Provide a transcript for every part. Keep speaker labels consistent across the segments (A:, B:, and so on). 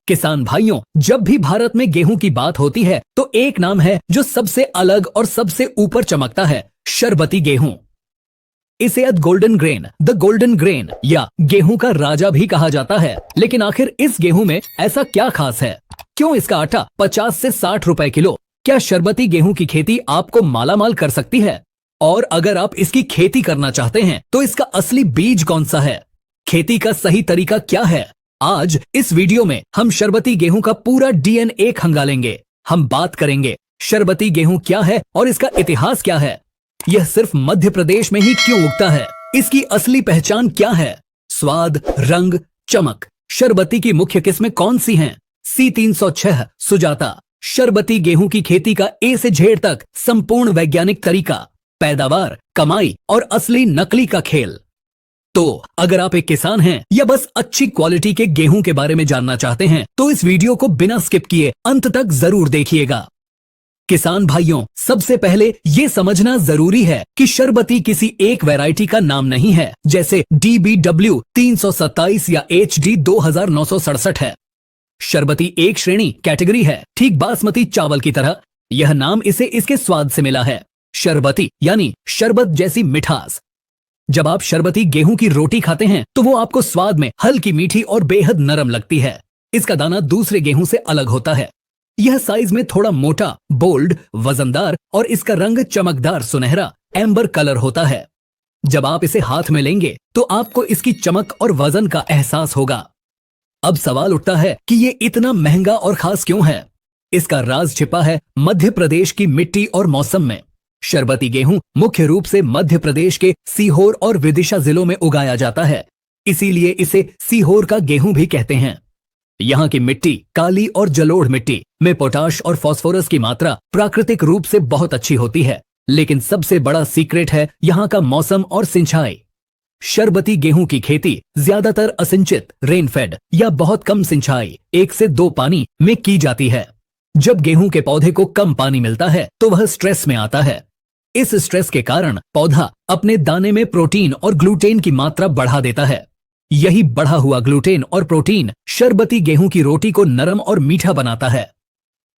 A: किसान भाइयों, जब भी भारत में गेहूं की बात होती है तो एक नाम है जो सबसे अलग और सबसे ऊपर चमकता है, शरबती गेहूं। इसे द गोल्डन ग्रेन या गेहूं का राजा भी कहा जाता है। लेकिन आखिर इस गेहूं में ऐसा क्या खास है? क्यों इसका आटा 50 से 60 रुपए किलो? क्या शरबती गेहूं की खेती आपको मालामाल कर सकती है? और अगर आप इसकी खेती करना चाहते हैं तो इसका असली बीज कौन सा है? खेती का सही तरीका क्या है? आज इस वीडियो में हम शरबती गेहूं का पूरा DNA खंगालेंगे। हम बात करेंगे शरबती गेहूं क्या है और इसका इतिहास क्या है, यह सिर्फ मध्य प्रदेश में ही क्यों उगता है, इसकी असली पहचान क्या है, स्वाद, रंग, चमक, शरबती की मुख्य किस्में कौन सी हैं, C306 सुजाता, शरबती गेहूं की खेती का A से Z तक संपूर्ण वैज्ञानिक तरीका, पैदावार, कमाई और असली नकली का खेल। तो अगर आप एक किसान हैं या बस अच्छी क्वालिटी के गेहूं के बारे में जानना चाहते हैं तो इस वीडियो को बिना स्किप किए अंत तक जरूर देखिएगा। किसान भाइयों, सबसे पहले ये समझना जरूरी है कि शरबती किसी एक वैरायटी का नाम नहीं है, जैसे DBW 327 या HD 2967 है। शरबती एक श्रेणी कैटेगरी है, ठीक बासमती चावल की तरह। यह नाम इसे इसके स्वाद से मिला है, शरबती यानी शरबत जैसी मिठास। जब आप शरबती गेहूं की रोटी खाते हैं तो वो आपको स्वाद में हल्की, मीठी और बेहद नरम लगती है। इसका दाना दूसरे गेहूं से अलग होता है। यह साइज में थोड़ा मोटा, बोल्ड, वजनदार और इसका रंग चमकदार सुनहरा एम्बर कलर होता है। जब आप इसे हाथ में लेंगे तो आपको इसकी चमक और वजन का एहसास होगा। अब सवाल उठता है कि ये इतना महंगा और खास क्यों है? इसका राज छिपा है मध्य प्रदेश की मिट्टी और मौसम में। शरबती गेहूं मुख्य रूप से मध्य प्रदेश के सीहोर और विदिशा जिलों में उगाया जाता है, इसीलिए इसे सीहोर का गेहूं भी कहते हैं। यहाँ की मिट्टी काली और जलोढ़ मिट्टी में पोटाश और फास्फोरस की मात्रा प्राकृतिक रूप से बहुत अच्छी होती है। लेकिन सबसे बड़ा सीक्रेट है यहाँ का मौसम और सिंचाई। शरबती गेहूं की खेती ज्यादातर असिंचित, रेनफेड या बहुत कम सिंचाई 1 से 2 पानी में की जाती है। जब गेहूं के पौधे को कम पानी मिलता है तो वह स्ट्रेस में आता है। इस स्ट्रेस के कारण पौधा अपने दाने में प्रोटीन और ग्लूटेन की मात्रा बढ़ा देता है। यही बढ़ा हुआ ग्लूटेन और प्रोटीन शरबती गेहूं की रोटी को नरम और मीठा बनाता है।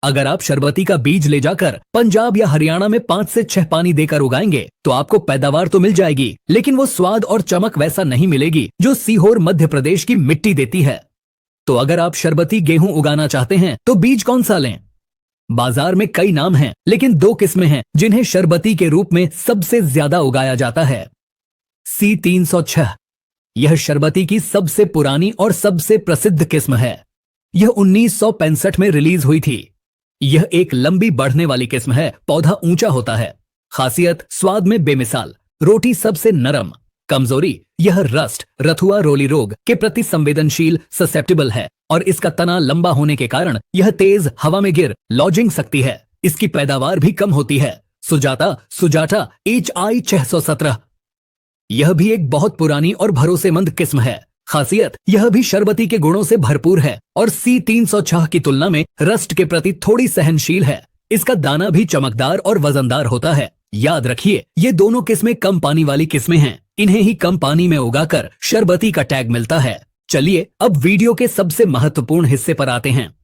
A: अगर आप शरबती का बीज ले जाकर पंजाब या हरियाणा में 5 से 6 पानी देकर उगाएंगे तो आपको पैदावार तो मिल जाएगी, लेकिन वो स्वाद और चमक वैसा नहीं मिलेगी जो सीहोर मध्य प्रदेश की मिट्टी देती है। तो अगर आप शरबती गेहूं उगाना चाहते हैं तो बीज कौन सा लें? बाजार में कई नाम हैं, लेकिन 2 किस्में हैं जिन्हें शरबती के रूप में सबसे ज्यादा उगाया जाता है। C306 यह शरबती की सबसे पुरानी और सबसे प्रसिद्ध किस्म है। यह 1965 में रिलीज हुई थी। यह एक लंबी बढ़ने वाली किस्म है। पौधा ऊंचा होता है। खासियत, स्वाद में बेमिसाल, रोटी सबसे नरम। कमजोरी, यह रस्ट, रथुआ रोली रोग के प्रति संवेदनशील, ससेप्टिबल है और इसका तना लंबा होने के कारण यह तेज हवा में गिर लॉजिंग सकती है। इसकी पैदावार भी कम होती है। सुजाता HI 617 यह भी एक बहुत पुरानी और भरोसेमंद किस्म है। खासियत, यह भी शरबती के गुणों से भरपूर है और C306 की तुलना में रस्ट के प्रति थोड़ी सहनशील है। इसका दाना भी चमकदार और वजनदार होता है। याद रखिए, ये दोनों किस्में कम पानी वाली किस्में हैं। इन्हें ही कम पानी में उगाकर शरबती का टैग मिलता है। चलिए अब वीडियो के सबसे महत्वपूर्ण हिस्से पर आते हैं।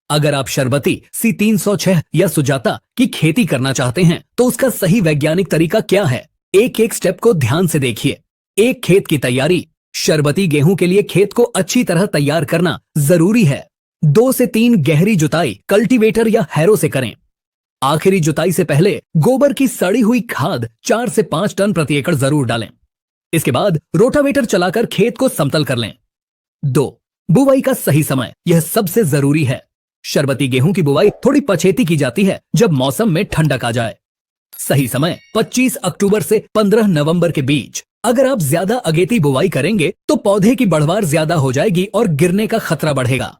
A: अगर आप शरबती C306 या सुजाता की खेती करना चाहते हैं तो उसका सही वैज्ञानिक तरीका क्या है? एक एक स्टेप को ध्यान से देखिए। एक, खेत की तैयारी। शरबती गेहूं के लिए खेत को अच्छी तरह तैयार करना जरूरी है। 2 से 3 गहरी जुताई कल्टीवेटर या हैरो से करें। आखिरी जुताई से पहले गोबर की सड़ी हुई खाद 4 से 5 टन प्रति एकड़ जरूर डालें। इसके बाद रोटावेटर चलाकर खेत को समतल कर लें। 2, बुवाई का सही समय, यह सबसे जरूरी है। शरबती गेहूं की बुवाई थोड़ी पछेती की जाती है जब मौसम में ठंडक आ जाए। सही समय 25 अक्टूबर से 15 नवंबर के बीच। अगर आप ज्यादा अगेती बुवाई करेंगे तो पौधे की बढ़वार ज्यादा हो जाएगी और गिरने का खतरा बढ़ेगा।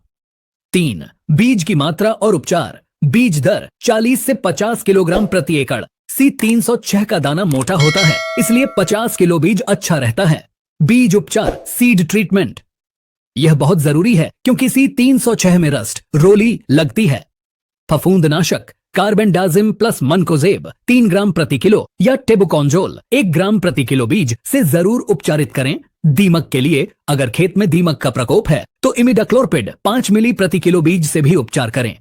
A: 3, बीज की मात्रा और उपचार। बीज दर 40 से 50 किलोग्राम प्रति एकड़। C306 का दाना मोटा होता है, इसलिए 50 किलो बीज अच्छा रहता है। बीज उपचार, सीड ट्रीटमेंट, यह बहुत जरूरी है क्योंकि C306 में रस्ट, रोली लगती है। फफूंदनाशक कार्बेंडाजिम प्लस मनकोजेब 3 ग्राम प्रति किलो या टेबुकॉन्जोल 1 ग्राम प्रति किलो बीज से जरूर उपचारित करें। दीमक के लिए अगर खेत में दीमक का प्रकोप है तो इमिडाक्लोरपिड 5 मिली प्रति किलो बीज से भी उपचार करें।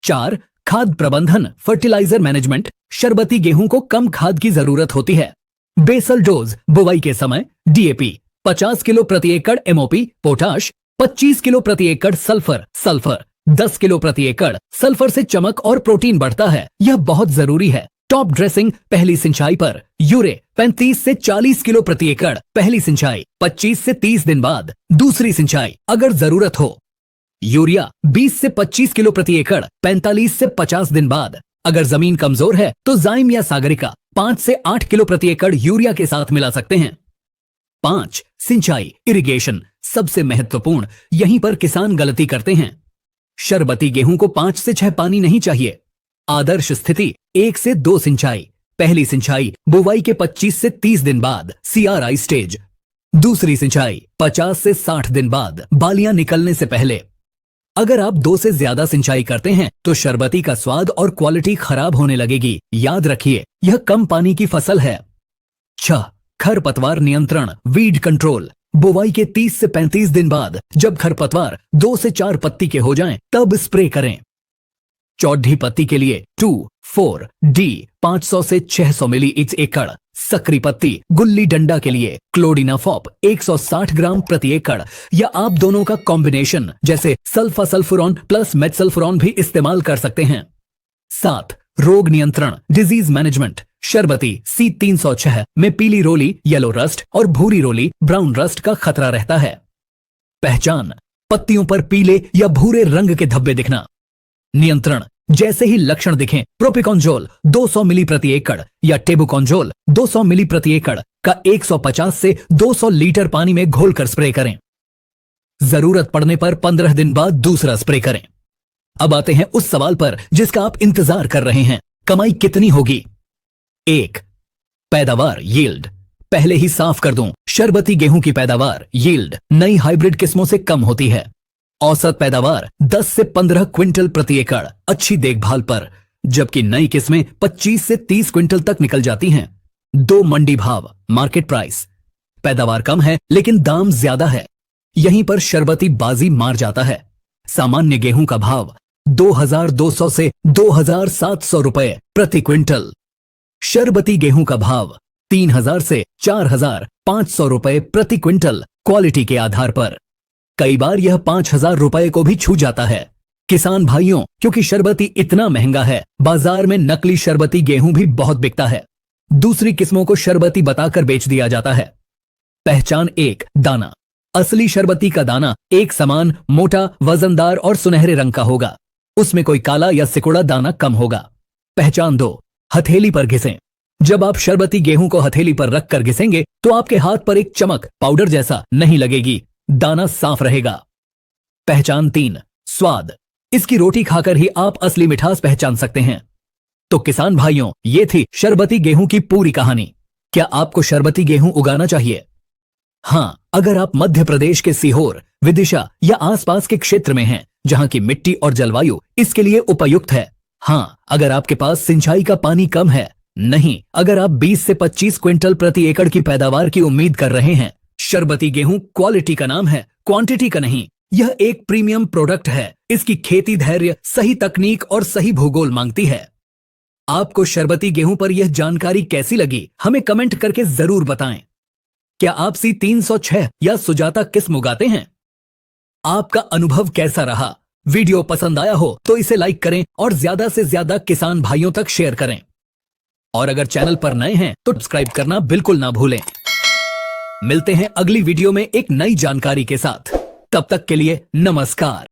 A: 4. खाद प्रबंधन फर्टिलाइजर मैनेजमेंट। शरबती गेहूं को कम खाद की जरूरत होती है। बेसल डोज बुवाई के समय डीएपी 50 किलो प्रति एकड़, एमओपी पोटाश 25 किलो प्रति एकड़, सल्फर 10 किलो प्रति एकड़। सल्फर से चमक और प्रोटीन बढ़ता है, यह बहुत जरूरी है। टॉप ड्रेसिंग पहली सिंचाई पर। यूरे 35 से 40 किलो प्रति एकड़ पहली सिंचाई, 25 से 30 दिन बाद दूसरी सिंचाई अगर जरूरत हो। यूरिया 20 से 25 किलो प्रति एकड़ 45 से 50 दिन बाद। अगर जमीन कमजोर है तो जाइम या सागरिका 5 से 8 किलो प्रति एकड़ यूरिया के साथ मिला सकते हैं। 5. सिंचाई इरिगेशन सबसे महत्वपूर्ण, यहीं पर किसान गलती करते हैं। शरबती गेहूं को 5 से 6 पानी नहीं चाहिए। आदर्श स्थिति 1 से 2 सिंचाई। पहली सिंचाई बुवाई के 25 से 30 दिन बाद सीआरआई स्टेज। दूसरी सिंचाई 50 से 60 दिन बाद बालियां निकलने से पहले। अगर आप 2 से ज्यादा सिंचाई करते हैं तो शरबती का स्वाद और क्वालिटी खराब होने लगेगी। याद रखिए, यह कम पानी की फसल है। 6. खरपतवार नियंत्रण वीड कंट्रोल। बुवाई के 30 से 35 दिन बाद जब खरपतवार 2 से 4 पत्ती के हो जाएं, तब स्प्रे करें। चौड़ी पत्ती के लिए 2,4-D 500 से 600 मिली इच एकड़। सकरी पत्ती गुल्ली डंडा के लिए क्लोडिनाफॉप 160 ग्राम प्रति एकड़, या आप दोनों का कॉम्बिनेशन जैसे सल्फासल्फुरॉन प्लस मेटसल्फुरॉन भी इस्तेमाल कर सकते हैं। 7. रोग नियंत्रण डिजीज मैनेजमेंट। शरबती C306 में पीली रोली येलो रस्ट और भूरी रोली ब्राउन रस्ट का खतरा रहता है। पहचान पत्तियों पर पीले या भूरे रंग के धब्बे दिखना। नियंत्रण जैसे ही लक्षण दिखें प्रोपिकॉन्जोल 200 मिली प्रति एकड़ या टेबुकॉन्जोल 200 मिली प्रति एकड़ का 150 से 200 लीटर पानी में घोलकर स्प्रे करें। जरूरत पड़ने पर 15 दिन बाद दूसरा स्प्रे करें। अब आते हैं उस सवाल पर जिसका आप इंतजार कर रहे हैं, कमाई कितनी होगी? 1. पैदावार यील्ड। पहले ही साफ कर दूं, शरबती गेहूं की पैदावार यील्ड नई हाइब्रिड किस्मों से कम होती है। औसत पैदावार 10 से 15 क्विंटल प्रति एकड़ अच्छी देखभाल पर, जबकि नई किस्में 25 से 30 क्विंटल तक निकल जाती हैं। 2. मंडी भाव मार्केट प्राइस। पैदावार कम है लेकिन दाम ज्यादा है, यहीं पर शरबती बाजी मार जाता है। सामान्य गेहूं का भाव 2,200 से 2,700 रुपए प्रति क्विंटल। शरबती गेहूं का भाव 3,000 से 4,500 रुपए प्रति क्विंटल क्वालिटी के आधार पर। कई बार यह 5,000 रुपए को भी छू जाता है। किसान भाइयों, क्योंकि शरबती इतना महंगा है, बाजार में नकली शरबती गेहूं भी बहुत बिकता है। दूसरी किस्मों को शरबती बताकर बेच दिया जाता है। पहचान 1. दाना। असली शरबती का दाना एक समान, मोटा, वजनदार और सुनहरे रंग का होगा। उसमें कोई काला या सिकुड़ा दाना कम होगा। पहचान 2. हथेली पर घिसें। जब आप शरबती गेहूं को हथेली पर रखकर घिसेंगे तो आपके हाथ पर एक चमक पाउडर जैसा नहीं लगेगी, दाना साफ रहेगा। पहचान 3. स्वाद। इसकी रोटी खाकर ही आप असली मिठास पहचान सकते हैं। तो किसान भाइयों, ये थी शरबती गेहूं की पूरी कहानी। क्या आपको शरबती गेहूं उगाना चाहिए? हाँ, अगर आप मध्य प्रदेश के सीहोर, विदिशा या आसपास के क्षेत्र में हैं, जहां की मिट्टी और जलवायु इसके लिए उपयुक्त है। हाँ, अगर आपके पास सिंचाई का पानी कम है। नहीं, अगर आप 20 से 25 क्विंटल प्रति एकड़ की पैदावार की उम्मीद कर रहे हैं। शरबती गेहूं क्वालिटी का नाम है, क्वांटिटी का नहीं। यह एक प्रीमियम प्रोडक्ट है। इसकी खेती धैर्य, सही तकनीक और सही भूगोल मांगती है। आपको शरबती गेहूं पर यह जानकारी कैसी लगी, हमें कमेंट करके जरूर बताएं। क्या आप C306 या सुजाता किस्म उगाते हैं? आपका अनुभव कैसा रहा? वीडियो पसंद आया हो तो इसे लाइक करें और ज्यादा से ज्यादा किसान भाइयों तक शेयर करें। और अगर चैनल पर नए हैं तो सब्सक्राइब करना बिल्कुल ना भूलें। मिलते हैं अगली वीडियो में एक नई जानकारी के साथ। तब तक के लिए नमस्कार।